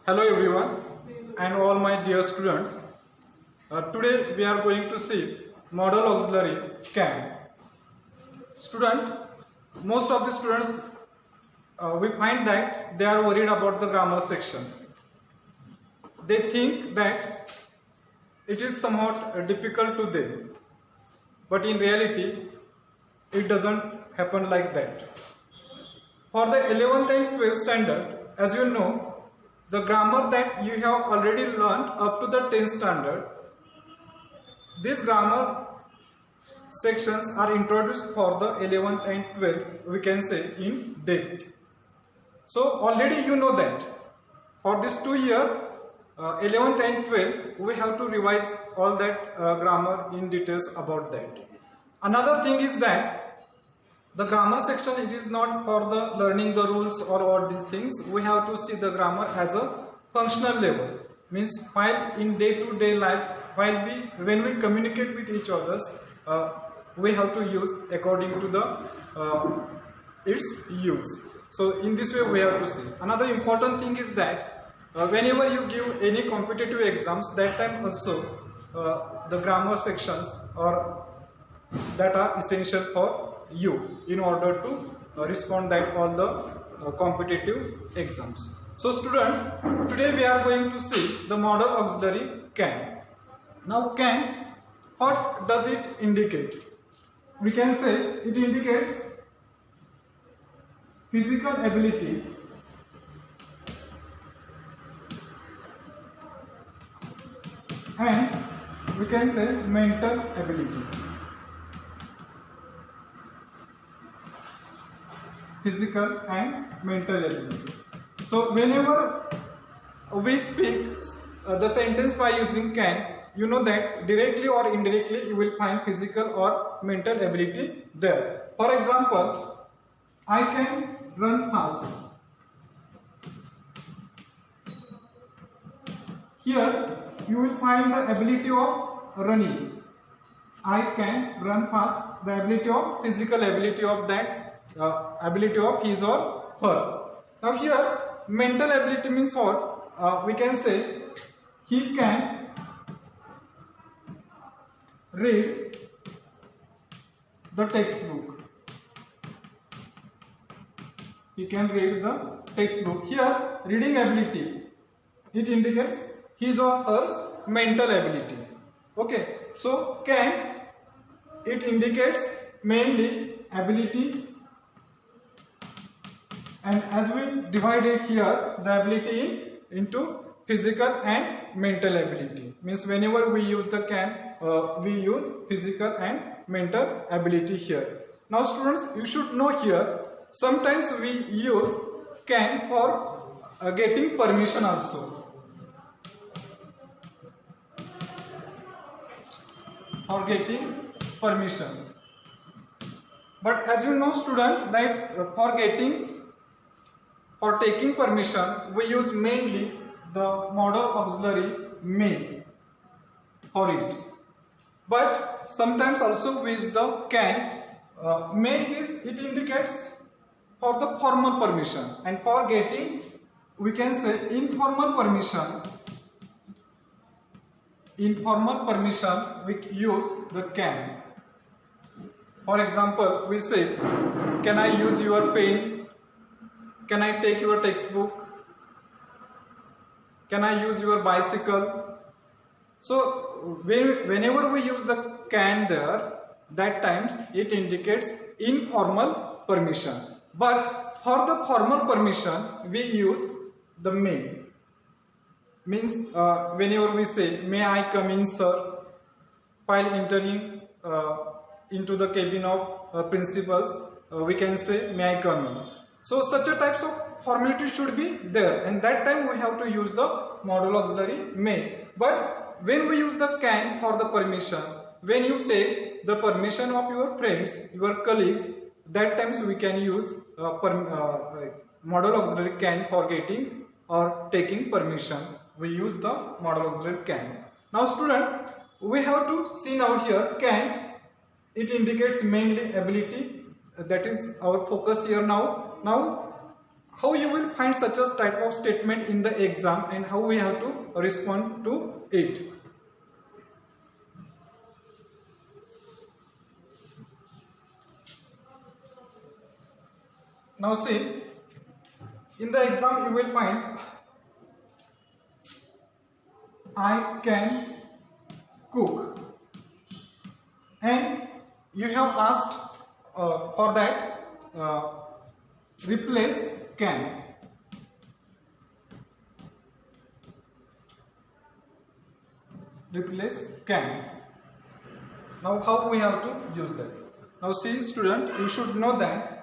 Hello everyone and all my dear students. Today we are going to see model auxiliary can. Student, most of the students we find that they are worried about the grammar section. They think that it is somewhat difficult to them, but in reality it doesn't happen like that. For the 11th and 12th standard, as you know, the grammar that you have already learned up to the 10th standard, these grammar sections are introduced for the 11th and 12th, we can say in depth. So already you know that for this 2 year, 11th and 12th, we have to revise all that grammar in details about that. Another thing is that the grammar section, it is not for the learning the rules or all these things. We have to see the grammar as a functional level. Means while in day-to-day life, when we communicate with each other, we have to use according to the its use. So in this way we have to see. Another important thing is that whenever you give any competitive exams, that time also the grammar sections are that are essential for you in order to respond that all the competitive exams. So students, today we are going to see the model auxiliary can. Now can, what does it indicate? We can say it indicates physical ability and we can say mental ability. Physical and mental ability. So whenever we speak the sentence by using can, you know that directly or indirectly you will find physical or mental ability there. For example, I can run fast. Here you will find the ability of running. I can run fast, the ability of physical ability of that ability of his or her. Now here mental ability means what? We can say he can read the textbook. He can read the textbook. Here reading ability, it indicates his or her mental ability. Okay, so can, it indicates mainly ability, and as we divided here the ability into physical and mental ability. Means whenever we use the can, we use physical and mental ability here. Now students, you should know here, sometimes we use can for getting permission also. For getting permission. But as you know student, that for taking permission, we use mainly the modal auxiliary may for it. But sometimes also we use the can. May it indicates for the formal permission, and for getting we can say informal permission. Informal permission we use the can. For example, we say, can I use your pen? Can I take your textbook? Can I use your bicycle? So whenever we use the can there, that times it indicates informal permission. But for the formal permission, we use the may. Means whenever we say, may I come in sir, while entering into the cabin of principals, we can say, may I come in. So such a types of formality should be there, and that time we have to use the modal auxiliary may. But when we use the can for the permission, when you take the permission of your friends, your colleagues, that times we can use modal auxiliary can for getting or taking permission. We use the modal auxiliary can. Now student, we have to see now here can, it indicates mainly ability, that is our focus here now. Now how you will find such a type of statement in the exam and how we have to respond to it. Now see, in the exam you will find I can cook, and you have asked for that replace can. Replace can. Now how we have to use that? Now see student, you should know that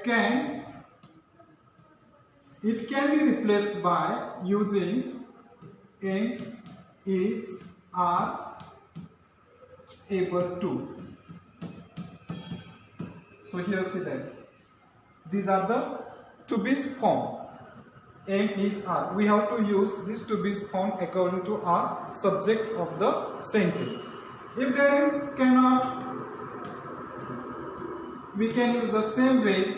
can, it can be replaced by using am, is, are, able to. So here see that these are the to be form. Am, is, are. We have to use this to be form according to our subject of the sentence. If there is cannot, we can use the same way.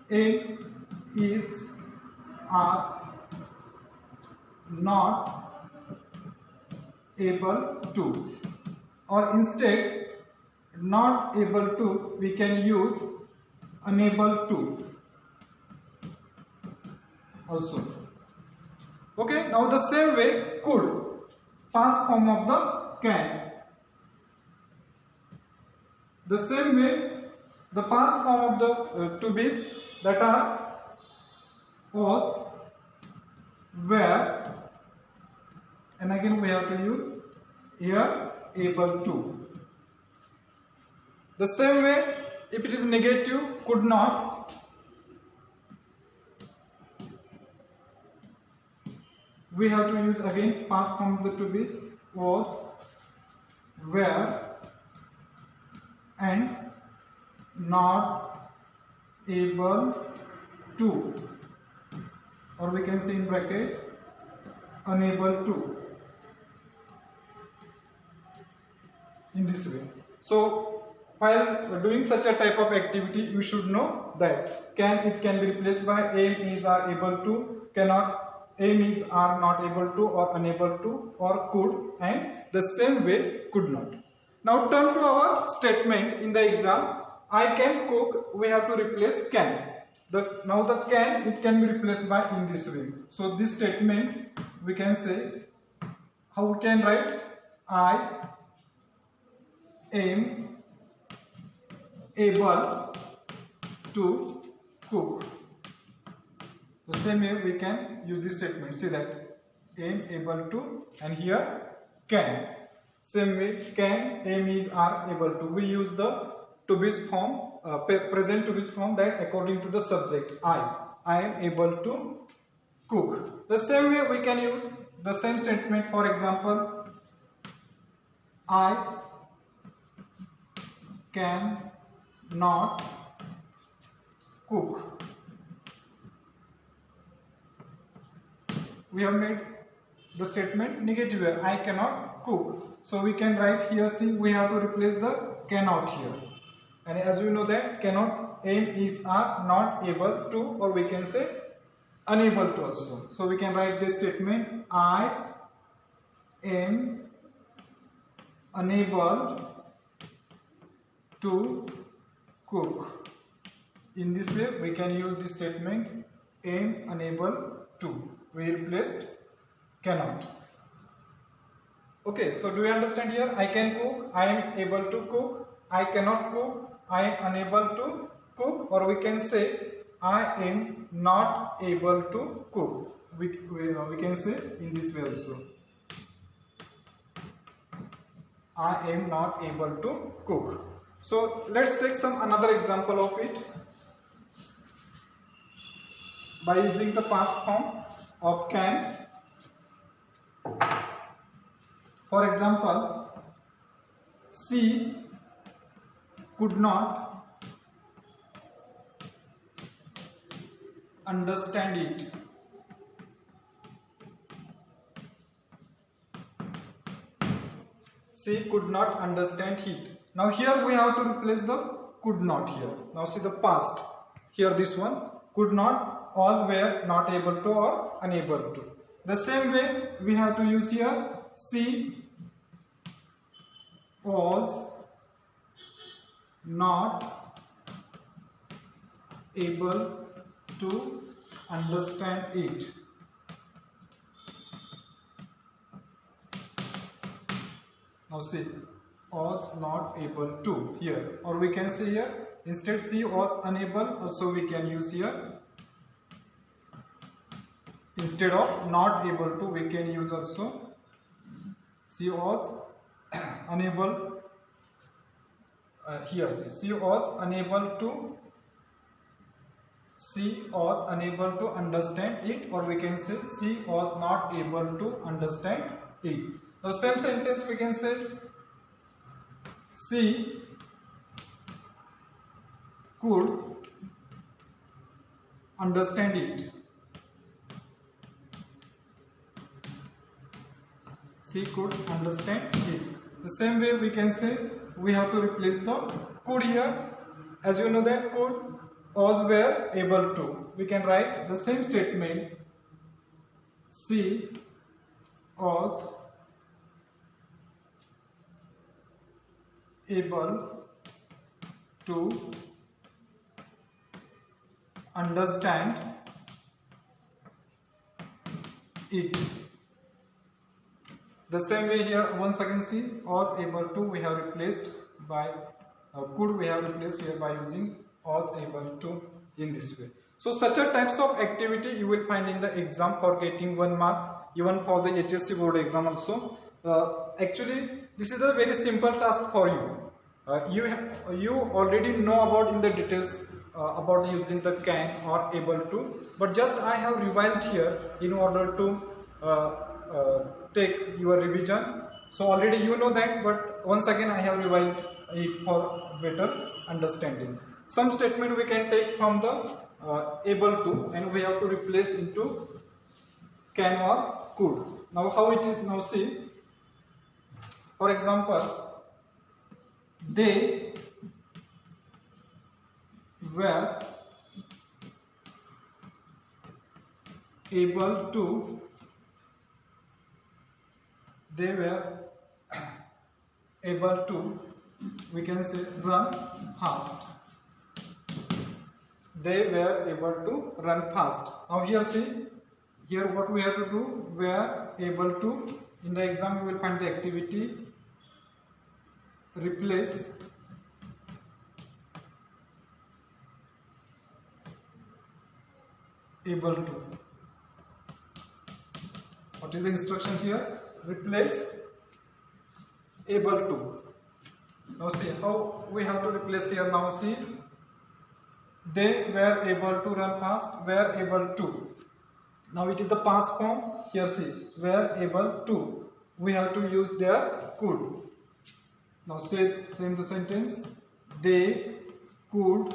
Am, is, are not able to, or instead not able to, we can use unable to also. Okay, now the same way could, past form of the can. The same way the past form of the to be's that are was, were, and again we have to use here able to. The same way if it is negative could not, we have to use again past form of the to be's was, were, and not able to, or we can say in bracket unable to, in this way. So while doing such a type of activity, you should know that can, it can be replaced by am, is, are, able to, cannot, am, is, are, not able to, or unable to, or could, and the same way could not. Now turn to our statement in the exam. I can cook, we have to replace can. Now the can, it can be replaced by in this way. So this statement we can say, how we can write, I am able to cook. The same way we can use this statement. See that am able to, and here can. Same way can, am, is, are, able to. We use the to be form, present to be form, that according to the subject I am able to cook. The same way we can use the same statement. For example, I can not cook. We have made the statement negative here, I cannot cook. So we can write here, see, we have to replace the cannot here. And as you know that cannot, am, is, are, not able to, or we can say unable to also. So we can write this statement, I am unable to cook. In this way we can use this statement, am unable to. We replaced cannot. Okay, so do you understand here? I can cook, I am able to cook, I cannot cook, I am unable to cook, or we can say I am not able to cook. We can say in this way also, I am not able to cook. So let's take some another example of it by using the past form of can. For example, she could not understand it. She could not understand it. Now here we have to replace the could not here. Now see the past. Here this one, could not, was, were, not able to, or unable to. The same way we have to use here she was not able to understand it. Now see, was not able to here, or we can say here instead she was unable, also we can use here instead of not able to we can use also she was unable. Here see, she was unable to understand it, or we can say she was not able to understand it. Now same sentence we can say she could understand it. She could understand it. The same way we can say we have to replace the could here. As you know that could, was, were, able to. We can write the same statement. She was able to understand it. The same way here, once again see, was able to we have replaced by could, we have replaced here by using was able to in this way. So such a types of activity you will find in the exam for getting 1 marks, even for the HSC board exam also. Actually this is a very simple task for you. You already know about in the details about using the can or able to, but just I have revised here in order to take your revision. So already you know that, but once again I have revised it for better understanding. Some statement we can take from the able to, and we have to replace into can or could. Now how it is, now see, for example, they were able to, they were able to, we can say run fast. They were able to run fast. Now here see, here what we have to do, were able to, in the exam you will find the activity replace able to. What is the instruction here? Replace able to. Now see how we have to replace here. Now see, they were able to run fast, were able to. Now it is the past form. Here see, were able to. We have to use their could. Now say same the sentence. They could,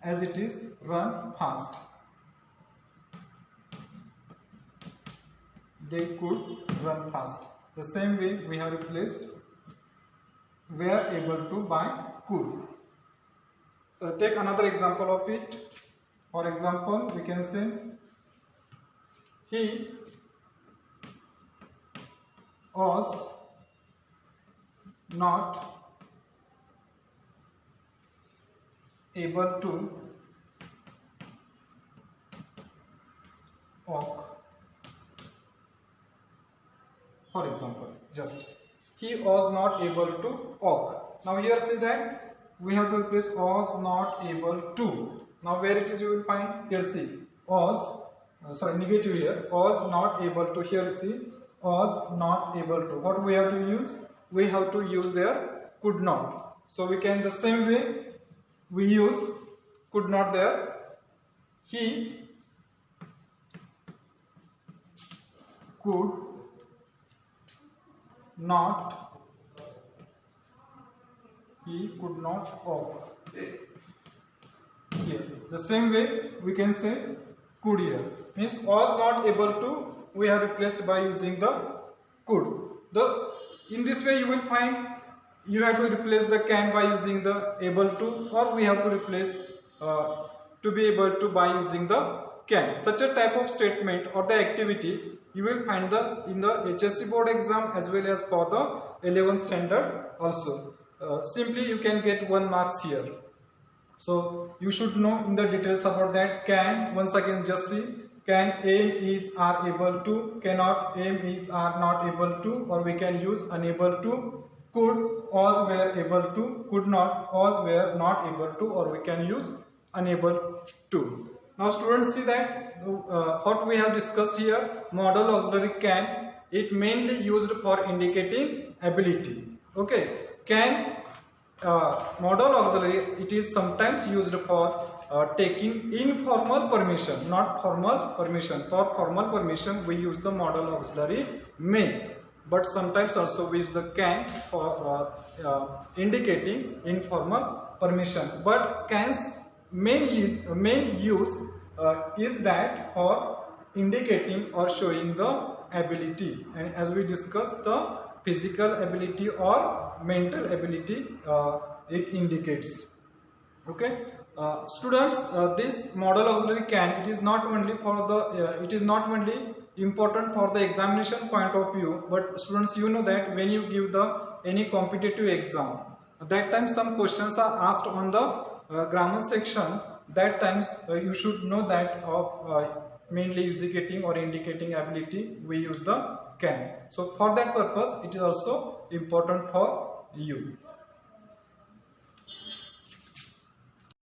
as it is, run fast. They could run fast. The same way we have replaced were able to by could. Take another example of it. For example, we can say he was not able to walk. For example, just he was not able to walk. Now here see that we have to replace was not able to. Now where it is you will find, here see, was, negative here, was not able to. Here see, was not able to. What we have to use? We have to use there could not. So we can the same way we use could not there. He could not, he could not walk. Here the same way we can say could here, means was not able to we have replaced by using the could. In this way you will find you have to replace the can by using the able to, or we have to replace to be able to buy using the can. Such a type of statement or the activity you will find in the HSC board exam as well as for the 11th standard also. Simply you can get 1 marks here. So you should know in the details about that. Can, once again just see, can, aim, is, are able to, cannot, aim, is, are not able to, or we can use unable to, could, was, were able to, could not, was, were not able to, or we can use unable to. Now students, see that what we have discussed here, modal auxiliary can, it mainly used for indicating ability. Okay, can, modal auxiliary, it is sometimes used for taking informal permission, not formal permission. For formal permission we use the modal auxiliary may, but sometimes also we use the can for indicating informal permission. But can's main use is that for indicating or showing the ability, and as we discussed, the physical ability or mental ability it indicates. Okay, students, this modal auxiliary can, it is not only for the it is not only important for the examination point of view, but students, you know that when you give the any competitive exam, at that time some questions are asked on the grammar section. That times you should know that of mainly indicating or indicating ability we use the can. So for that purpose it is also important for you.